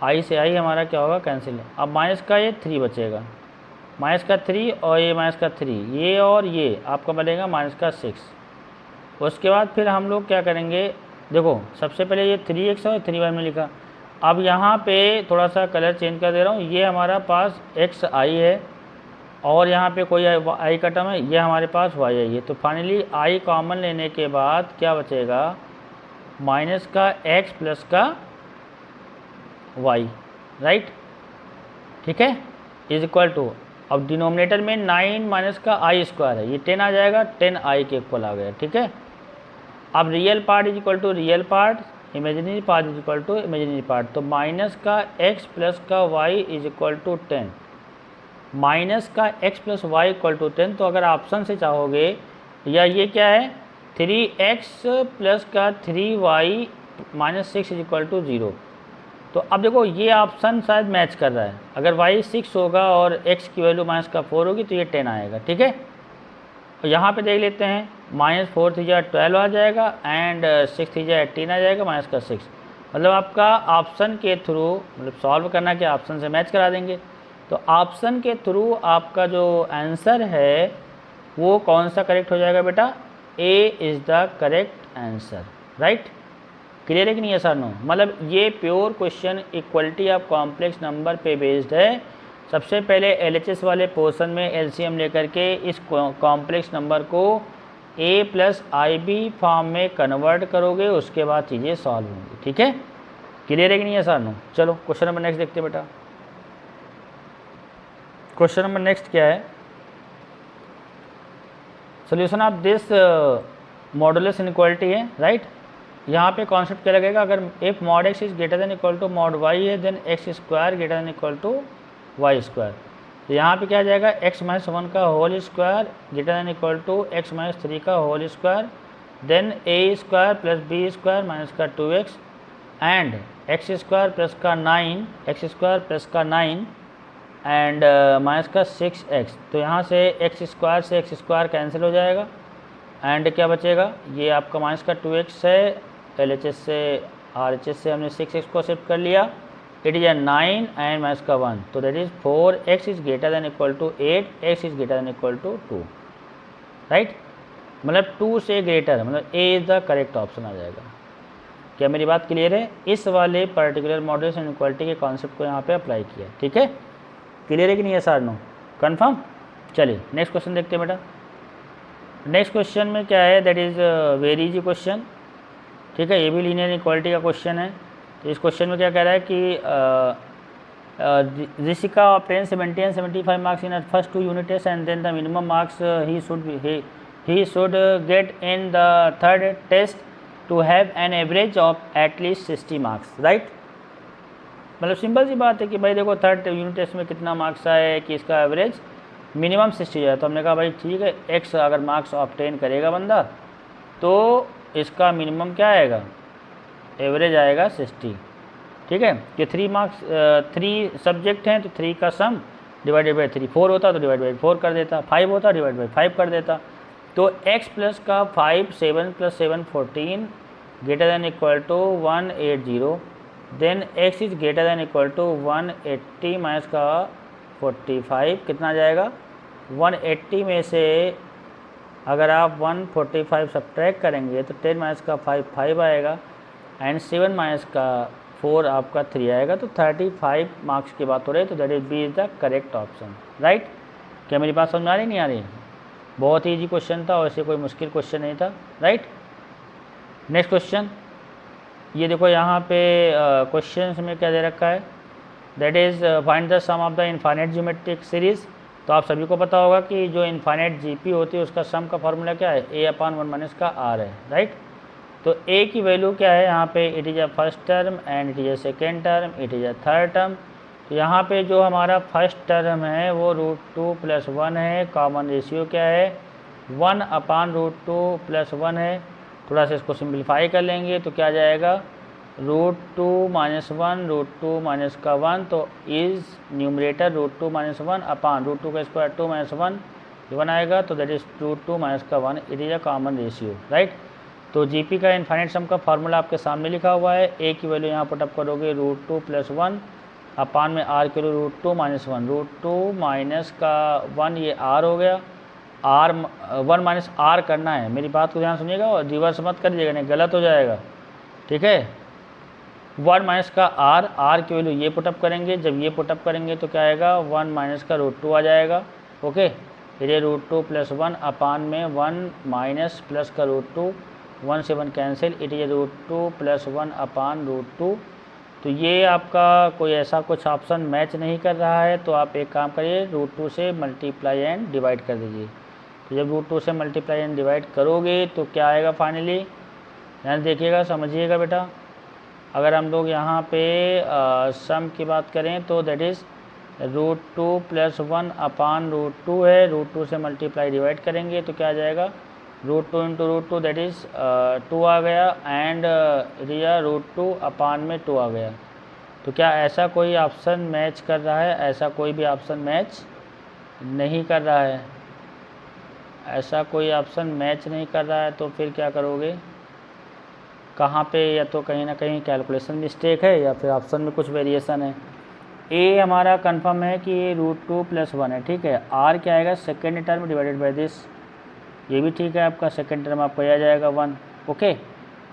i से i हमारा क्या होगा, कैंसिल। अब माइनस का ये 3 बचेगा, माइनस का 3 और ये माइनस का 3, ये और ये आपका बनेगा माइनस का 6। उसके बाद फिर हम लोग क्या करेंगे, देखो सबसे पहले ये 3x और 3y में लिखा। अब यहाँ पे थोड़ा सा कलर चेंज कर दे रहा हूँ, ये हमारा पास x i है और यहाँ पे कोई i का टर्म है, ये हमारे पास y है ये। तो फाइनली i कॉमन लेने के बाद क्या बचेगा, माइनस का x प्लस का y, राइट, ठीक है, इज इक्वल टू, अब डिनोमिनेटर में 9 माइनस का आई स्क्वायर है, ये 10 आ जाएगा, 10 आई के इक्वल आ गया, ठीक है। अब real part is equal to real part, imaginary part is equal to imaginary part. तो माइनस का x प्लस का y is equal to 10, minus का x plus Y equal to 10। तो अगर ऑप्शन से चाहोगे, या ये क्या है 3x प्लस का 3y minus 6 is equal to 0। तो अब देखो ये ऑप्शन शायद मैच कर रहा है, अगर y 6 होगा और x की वैल्यू माइनस का 4 होगी तो ये 10 आएगा, ठीक है। और यहाँ पे देख लेते हैं, माइनस 4 3 12 आ जाएगा एंड 6 3 18 आ जाएगा, माइनस का 6। मतलब आपका ऑप्शन के थ्रू, मतलब सॉल्व करना कि ऑप्शन से मैच करा देंगे। तो ऑप्शन के थ्रू आपका जो आंसर है वो कौन सा करेक्ट हो जाएगा बेटा, ए is the correct answer, right. Clear है कि नहीं है सर? नो, मतलब ये pure question equality of complex number पे बेस्ड है। सबसे पहले LHS वाले पोर्शन में एलसीएम लेकर के इस कॉम्प्लेक्स नंबर को a प्लस IB फॉर्म में कन्वर्ट करोगे, उसके बाद चीज़ें सॉल्व होंगी, ठीक है। क्लियर है कि नहीं है सर? नो। चलो क्वेश्चन नंबर नेक्स्ट देखते हैं बेटा। क्वेश्चन नंबर नेक्स्ट क्या है, solution of this modulus inequality है, राइट। यहाँ पे कॉन्सेप्ट क्या लगेगा, अगर if mod x is greater than equal to mod y है then x square greater than equal to y square. तो यहाँ पे क्या आ जाएगा, x माइनस 1 का whole square greater than equal to x minus 3 का whole square, then a square plus b square minus का 2x and x square plus का 9, x square plus का 9 एंड माइनस का 6x। तो यहाँ से x स्क्वायर से x स्क्वायर कैंसिल हो जाएगा एंड क्या बचेगा, ये आपका माइनस का 2x है, LHS से RHS से हमने 6x को शिफ्ट कर लिया इट इज 9 एंड माइनस का 1, तो that is 4x is greater than equal to 8, x is greater than equal to 2, right. मतलब 2 से ग्रेटर, मतलब A is the correct option आ जाएगा। क्या मेरी बात क्लियर है? इस वाले पर्टिकुलर मॉडल्स एंड इक्वालिटी के कॉन्सेप्ट को यहाँ पे अप्लाई किया, ठीक है। क्लियर है कि नहीं है सर? No confirm. चलिए नेक्स्ट क्वेश्चन देखते हैं बेटा। नेक्स्ट क्वेश्चन में क्या है, that is very easy question, ठीक है। ये भी लीनियर इक्वालिटी का क्वेश्चन है। तो इस क्वेश्चन में क्या कह रहा है कि Rishika obtained 70 and 75 marks in her first 2 unit tests and then the minimum marks he should get in the third test to have an average of at least 60 marks, right। मतलब सिंपल सी बात है कि भाई देखो थर्ड यूनिट टेस्ट में कितना marks आए कि इसका एवरेज मिनिमम 60 जाए। तो हमने कहा भाई ठीक है, एक्स अगर मार्क्स ऑब्टेन करेगा बंदा तो इसका मिनिमम क्या आएगा, एवरेज आएगा 60, ठीक है। कि 3 सब्जेक्ट हैं तो 3 का सम डिवाइडेड बाई 3, 4 होता तो डिवाइड बाई 4 कर देता, 5 होता डिवाइड बाई 5 कर देता। तो x प्लस का 5, 7 plus 7 14 greater than equal to 180, then x is greater than equal to 180 minus का 45 कितना आ जाएगा, 180 में से अगर आप 145 सब्ट्रैक्ट करेंगे तो 10 माइनस का 5 आएगा एंड 7 माइनस का 4 आपका 3 आएगा। तो 35 मार्क्स की बात हो रही है, तो that is B is the correct option, right. क्या मेरी बात समझ में आ रही नहीं आ रही? बहुत ईजी क्वेश्चन था, वैसे कोई मुश्किल क्वेश्चन नहीं था, राइट। नेक्स्ट क्वेश्चन, ये देखो यहाँ पे क्वेश्चन में क्या दे रखा है, that is find the sum of the infinite geometric series. तो आप सभी को पता होगा कि जो इनफाइनाइट जीपी होती है उसका सम का फार्मूला क्या है, a/1 माइनस का r है, राइट। तो a की वैल्यू क्या है यहाँ पे, it is a first term and it is a second term, it is a third term. तो यहाँ पे जो हमारा फर्स्ट टर्म है वो √2 + 1 है, कॉमन रेशियो क्या है 1/√2 + 1 है। थोड़ा सा इसको सिंप्लीफाई कर लेंगे तो क्या जाएगा, √2 - 1 √2 माइनस का 1, तो इज़ न्यूमरेटर √2 - 1 √2 का स्क्वायर 2 - 1 1 आएगा, तो दैट इज़ √2 माइनस का 1, it is a common ratio, right. तो जीपी का इनफाइनाइट सम का फार्मूला आपके सामने लिखा हुआ है। ए की वैल्यू यहाँ पुटअप करोगे √2 + 1 अपान में आर की वैल्यू √2 - 1, √2 माइनस का 1 ये आर हो गया, आर 1 माइनस आर करना है। मेरी बात को ध्यान सुनिएगा और रिवर्स मत करिएगा, नहीं गलत हो जाएगा, ठीक है। 1 माइनस का आर की वैल्यू ये पुटअप करेंगे, जब ये पुटअप करेंगे तो क्या आएगा 1 माइनस का √2 आ जाएगा, ओके। ये √2 + 1 अपान में 1 माइनस प्लस का √2, 1 से 1 कैंसिल, इट इज √2 + 1 अपान √2। तो ये आपका कोई ऐसा कुछ ऑप्शन मैच नहीं कर रहा है, तो आप एक काम करिए √2 से मल्टीप्लाई एंड डिवाइड कर दीजिए। तो जब √2 से मल्टीप्लाई एंड डिवाइड करोगे तो क्या आएगा फाइनली, ध्यान देखिएगा समझिएगा बेटा। अगर हम लोग यहाँ पे सम की बात करें तो दैट इज़ √2 + 1 अपान √2 है, √2 से मल्टीप्लाई डिवाइड करेंगे तो क्या आ जाएगा √2 × √2 दैट इज़ 2 आ गया एंड रिया √2 अपान में 2 आ गया। तो क्या ऐसा कोई ऑप्शन मैच कर रहा है, ऐसा कोई भी ऑप्शन मैच नहीं कर रहा है, ऐसा कोई ऑप्शन मैच नहीं कर रहा है, तो फिर क्या करोगे, कहाँ पे या तो कहीं ना कहीं कैलकुलेशन मिस्टेक है या फिर ऑप्शन में कुछ वेरिएशन है। ए हमारा कंफर्म है कि ये √2 + 1 है, ठीक है। आर क्या आएगा, second term divided by this, ये भी ठीक है, आपका सेकेंड टर्म आपका आ जाएगा 1, ओके।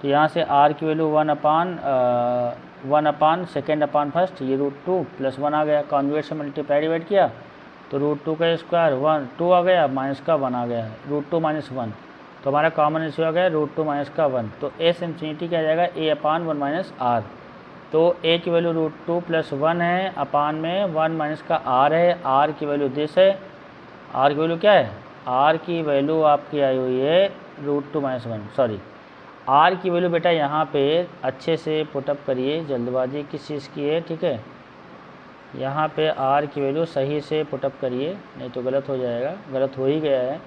तो यहाँ से आर की वैल्यू 1 अपान सेकेंड अपान फर्स्ट, ये √2 + 1 आ गया, कॉन्जुगेट से मल्टीप्लाई डिवाइड किया तो √2 का स्क्वायर 1 2 आ गया माइनस का 1 आ गया, √2 - 1, तो हमारा कॉमन रेशियो आ गया √2 माइनस का 1। तो एस इन्फिनिटी क्या आ जाएगा a/1 माइनस आर। तो a की वैल्यू √2 + 1 है, अपान में 1 माइनस का r है, r की वैल्यू दिस है, r की वैल्यू क्या है, r की वैल्यू आपकी आई हुई है √2 - 1, सॉरी r की वैल्यू बेटा यहाँ पे अच्छे से पुटअप करिए, जल्दबाजी किस चीज़ की है, ठीक है। यहाँ पे r की वैल्यू सही से पुटअप करिए, नहीं तो गलत हो जाएगा, गलत हो ही गया है।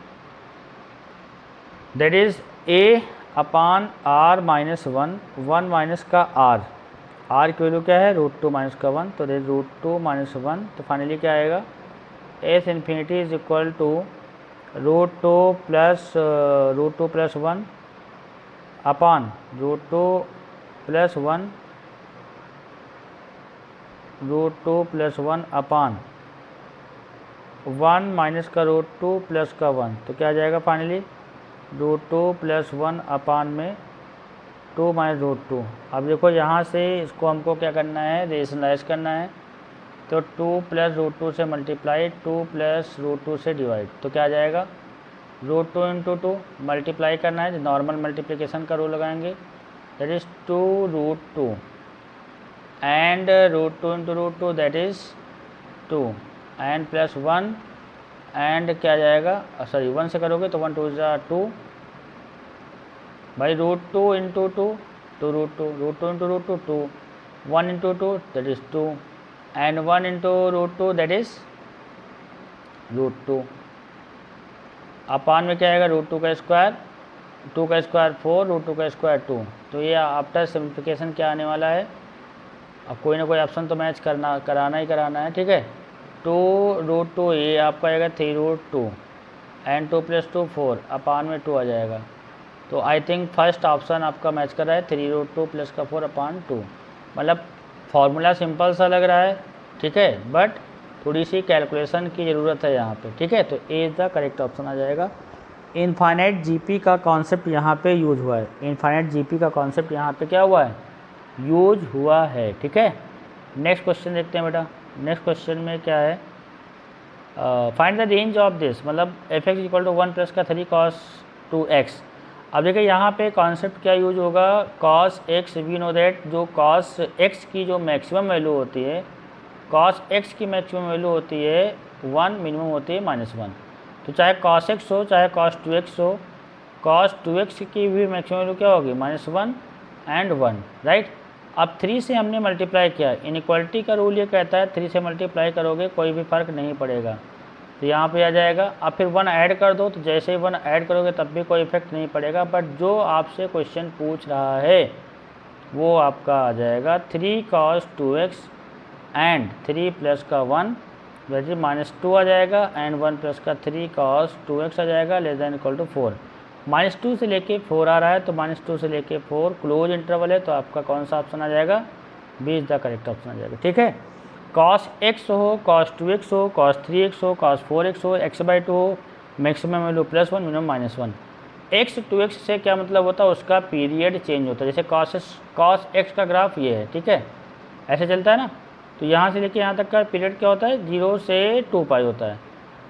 दैट इज़ a/r - 1 1 माइनस का r की वैल्यू क्या है √2 माइनस का 1, तो दैट √2 - 1, तो फाइनली क्या आएगा S infinity is equal to √2 + 1 upon √2 + 1 √2 plus 1 upon 1 minus का √2 प्लस का 1, तो क्या आ जाएगा फाइनली √2 प्लस 1 अपान में 2 माइनस √2। अब देखो यहाँ से इसको हमको क्या करना है, रेशनलाइज करना है, तो 2 प्लस √2 से मल्टीप्लाई, 2 प्लस √2 से डिवाइड, तो क्या आ जाएगा √2 इंटू 2 मल्टीप्लाई करना है, नॉर्मल मल्टीप्लिकेशन का रूल लगाएंगे, that is 2√2 and √2 into √2 that is 2 and plus 1 and क्या जाएगा, सॉरी 1 से करोगे तो 1 2 ज़ा 2 भाई √2 into 2 √2 into √2 2 1 into 2 that is 2 and 1 into √2 that is √2 अपान में क्या आएगा √2 का स्क्वायर, 2 का स्क्वायर 4, √2 का स्क्वायर 2, तो ये आफ्टर सिम्प्लिफिकेशन क्या आने वाला है, अब कोई ना कोई ऑप्शन तो मैच कराना है, ठीक है। 2√2 ये आपका आएगा 3√2 एंड 2 प्लस 2 4 अपान में 2 आ जाएगा, तो आई थिंक फर्स्ट ऑप्शन आपका मैच कर रहा है 3√2 प्लस का 4 अपान 2, मतलब फॉर्मूला सिंपल सा लग रहा है, ठीक है, बट थोड़ी सी कैलकुलेशन की ज़रूरत है यहाँ पे, ठीक है, तो A is the correct option आ जाएगा। इनफाइनाइट जीपी का कॉन्सेप्ट यहाँ पे यूज हुआ है, इनफाइनाइट जीपी का कॉन्सेप्ट यहाँ पे क्या हुआ है, यूज हुआ है, ठीक है। नेक्स्ट क्वेश्चन देखते हैं बेटा। नेक्स्ट क्वेश्चन में क्या है, find the range of this, मतलब F X equal to 1 plus का 3 cos 2x। अब देखिए यहाँ पे कॉन्सेप्ट क्या यूज होगा, cos x, we know that जो cos x की जो मैक्सिमम वैल्यू होती है, cos x की मैक्सिमम वैल्यू होती है 1, मिनिमम होती है -1, तो चाहे cos x हो चाहे cos 2x हो, cos 2x की भी मैक्सिमम वैल्यू क्या होगी -1 एंड 1, राइट। अब 3 से हमने मल्टीप्लाई किया, इनइक्वालिटी का रूल ये कहता है 3 से मल्टीप्लाई करोगे कोई भी फ़र्क नहीं पड़ेगा, तो यहाँ पे आ जाएगा। अब फिर 1 ऐड कर दो, तो जैसे ही 1 ऐड करोगे तब भी कोई इफेक्ट नहीं पड़ेगा, बट जो आपसे क्वेश्चन पूछ रहा है वो आपका आ जाएगा 3 cos 2x एंड 3 प्लस का 1 वैसे -2 आ जाएगा एंड 1 प्लस का 3 cos 2x आ जाएगा लेस दैन इक्वल टू 4। -2 से लेके 4 आ रहा है, तो -2 से लेके 4 क्लोज इंटरवल है, तो आपका कौन सा ऑप्शन आ जाएगा, B is the correct option आ जाएगा, ठीक है। cos x हो, cos 2x हो, cos 3x हो, cos 4x हो, x/2 हो, maximum value +1 minimum -1। x 2x से क्या मतलब होता है, उसका पीरियड चेंज होता है, जैसे cos x का ग्राफ ये है, ठीक है, ऐसे चलता है ना, तो यहाँ से लेके यहाँ तक का पीरियड क्या होता है, 0 से 2 पाई होता है।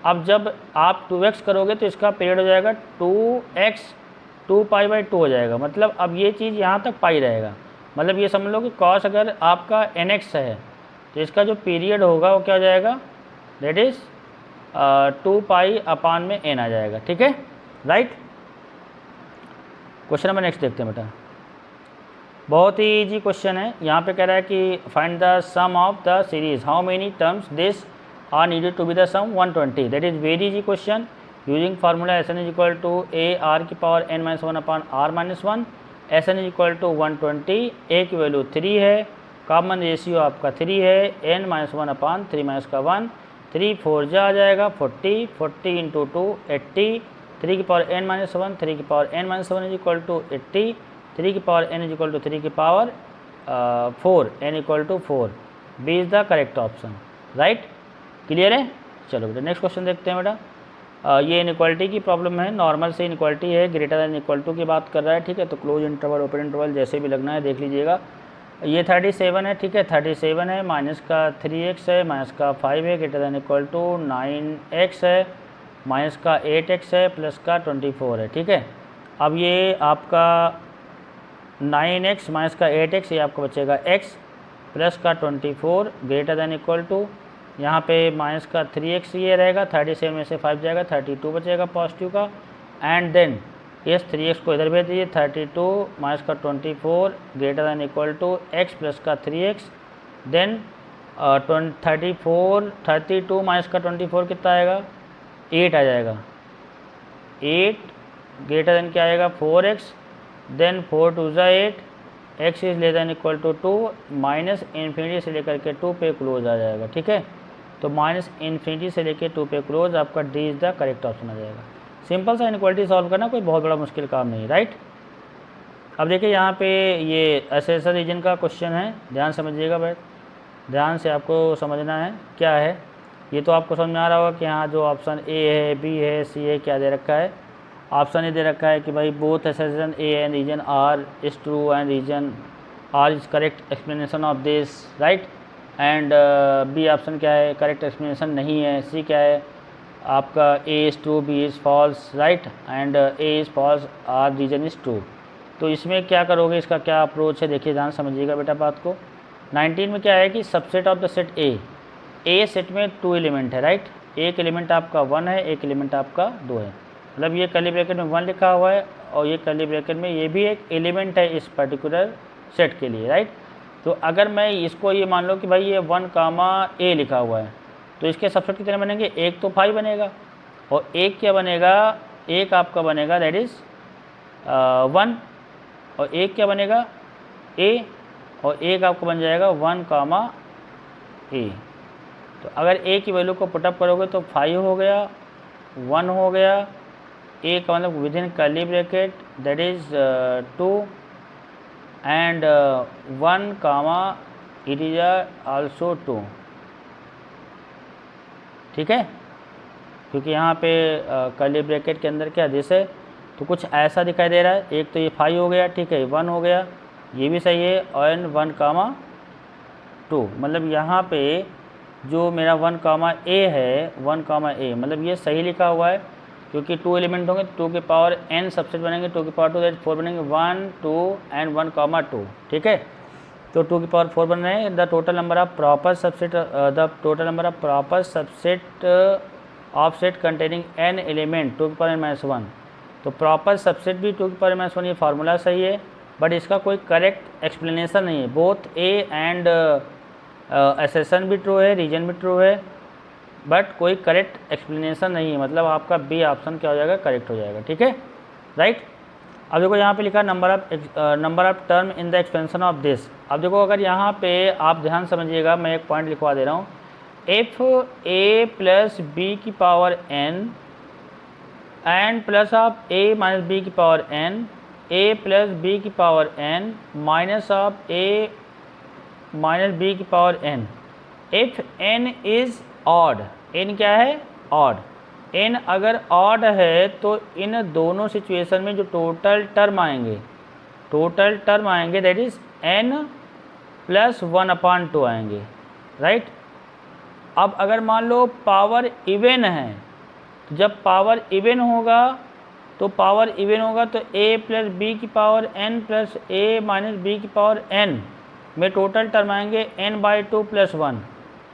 अब जब आप 2x करोगे तो इसका पीरियड हो जाएगा 2x 2π/2 हो जाएगा, मतलब अब ये चीज़ यहाँ तक पाई रहेगा, मतलब ये समझ लो कि cos अगर आपका nx है तो इसका जो पीरियड होगा वो क्या हो जाएगा, दैट इज़ 2π/n में आ जाएगा, ठीक है, राइट। क्वेश्चन नंबर नेक्स्ट देखते हैं बेटा, बहुत ही इजी क्वेश्चन है। यहाँ पे कह रहा है कि find the sum of the series, how many terms this are needed to be the sum 120, that is very easy question using formula S N is equal to A R की power n-1 upon r-1, S N is equal to 120, A की value 3 है, common ratio आपका 3 है, n-1 अपान 3 का 1, 3 4 जा आ जाएगा 40, 40 into 2 80, 3 की power n-1, 3 की power n-1 is equal to 80, 3 की power n is equal to 3 की power 4, n equal to 4, B is the correct option, right. Clear है, चलो बेटा नेक्स्ट क्वेश्चन देखते हैं बेटा। ये इनइक्वालिटी की प्रॉब्लम है, नॉर्मल से इनइक्वालिटी है, ग्रेटर दैन इक्वल टू की बात कर रहा है, ठीक है, तो क्लोज इंटरवल ओपन इंटरवल जैसे भी लगना है देख लीजिएगा। ये 37 है, ठीक है, 37 है, माइनस का 3x है, माइनस का 5 है, greater than equal to 9x है, माइनस का 8x है, प्लस का 24 है, ठीक है। अब ये आपका 9x माइनस का 8x, ये आपको बचेगा x, प्लस का 24 ग्रेटर दैन इक्वल टू, यहाँ पे माइनस का 3x ये रहेगा, 37 में से 5 जाएगा, 32 बचेगा पॉजिटिव का, एंड देन यस 3x को इधर भेज दीजिए, 32 माइनस का 24 greater than equal to x plus का 3x, देन 32 माइनस का 24 कितना आएगा, 8 आ जाएगा, 8 ग्रेटर दैन क्या आएगा 4x, देन 4 2 ज़ा 8, x is less than equal to 2, minus infinity से लेकर के 2 पे क्लोज आ जाएगा, ठीक है, तो माइनस इन्फिनिटी से लेकर 2 पे क्लोज, आपका D is the correct option आ जाएगा। सिंपल सा इनइक्वालिटी सॉल्व करना कोई बहुत बड़ा मुश्किल काम नहीं, राइट। अब देखिए यहाँ पे ये एसेसर रीजन का क्वेश्चन है, ध्यान समझिएगा बैठ। ध्यान से आपको समझना है क्या है। ये तो आपको समझ में आ रहा होगा कि हाँ जो ऑप्शन ए है, बी है, सी है, क्या दे रखा है। ऑप्शन ये दे रखा है कि भाई both assertion A and reason R is true and reason R is correct explanation of this, right. And B option क्या है, करेक्ट एक्सप्लेनेशन नहीं है। सी क्या है आपका, A is true, B is false, right, and A is false, R reason is true. तो इसमें क्या करोगे, इसका क्या अप्रोच है, देखिए ध्यान समझिएगा बेटा बात को। 19 में क्या है कि subset of the set A set में 2 एलिमेंट है, राइट। एक एलिमेंट आपका 1 है, एक एलिमेंट आपका 2 है। मतलब ये कर्ली ब्रैकेट में 1 लिखा हुआ है और ये कर्ली ब्रैकेट में ये भी एक एलिमेंट है इस पर्टिकुलर सेट के लिए, राइट। तो अगर मैं इसको ये मान लो कि भाई ये 1 कामा ए लिखा हुआ है, तो इसके सबसेट कितने बनेंगे, एक तो 5 बनेगा और एक क्या बनेगा, एक आपका बनेगा दैट इज़ 1 और एक क्या बनेगा ए, और एक आपका बन जाएगा 1 कामा ए। तो अगर ए की वैल्यू को पुटअप करोगे तो 5 हो गया, 1 हो गया, ए का मतलब within curly bracket that is 2 and 1 comma it is also 2, ठीक है। क्योंकि यहाँ पे कर्ली ब्रैकेट के अंदर क्या दिस है, तो कुछ ऐसा दिखाई दे रहा है। एक तो ये 5 हो गया, ठीक है, 1 हो गया, ये भी सही है, और 1 कामा 2, मतलब यहाँ पे जो मेरा 1 कामा ए है, 1 कामा ए मतलब ये सही लिखा हुआ है। क्योंकि 2 एलिमेंट होंगे, 2 के पावर n सबसेट बनेंगे, 2 के पावर 2 दैट 4 बनेंगे, 1 2 एंड 1 कामा 2, ठीक है। तो 2 की पावर 4 बन रहे हैं। The total number of proper subset, the total number of proper subset of set containing n element 2 की पावर n-1। तो प्रॉपर सबसेट भी 2 की पावर n-1, ये फार्मूला सही है, बट इसका कोई करेक्ट एक्सप्लेनेशन नहीं है। बोथ ए एंड असर्शन भी ट्रू है, रीजन भी ट्रू है, बट कोई करेक्ट एक्सप्लेनेशन नहीं है। मतलब आपका बी ऑप्शन क्या हो जाएगा, करेक्ट हो जाएगा, ठीक है, राइट। अब देखो यहाँ पे लिखा number of term in the expansion of this. अब देखो अगर यहाँ पे आप ध्यान समझिएगा, मैं एक पॉइंट लिखवा दे रहा हूँ। एफ ए प्लस बी की power n and plus of A minus B की power n, A plus B की power n minus of A minus B की power n. If n is odd, n क्या है, odd. N अगर odd है तो इन दोनों सिचुएशन में जो टोटल टर्म आएंगे दैट इज एन प्लस 1/2 आएंगे, राइट। अब अगर मान लो पावर इवन है, तो जब पावर इवन होगा तो a प्लस बी की power n plus a minus B की पावर n में टोटल टर्म आएंगे n/2 + 1,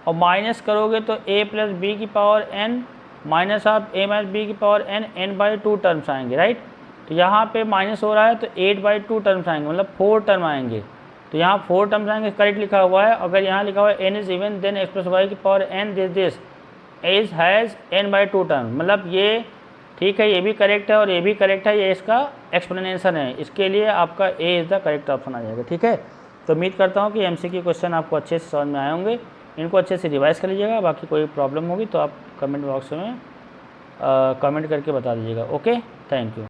और माइनस करोगे तो a प्लस बी की power n minus of a minus B की पावर n n/2 टर्म्स आएंगे, राइट। तो यहाँ पे माइनस हो रहा है तो 8/2 टर्म्स आएंगे, मतलब 4 टर्म आएंगे। तो यहाँ 4 टर्म्स आएंगे, करेक्ट लिखा हुआ है। अगर यहाँ लिखा हुआ है n is even then x plus Y की power n this as has n/2 term, मतलब ये ठीक है, ये भी करेक्ट है और ये भी करेक्ट है, ये इसका एक्सप्लेनेशन है। इसके लिए आपका A is the correct option आ जाएगा, ठीक है। तो उम्मीद करता हूँ कि एमसीक्यू क्वेश्चन आपको अच्छे से समझ में आए होंगे। इनको अच्छे से रिवाइज कर लीजिएगा। बाकी कोई प्रॉब्लम होगी तो आप कमेंट बॉक्स में कमेंट करके बता दीजिएगा। Okay, thank you.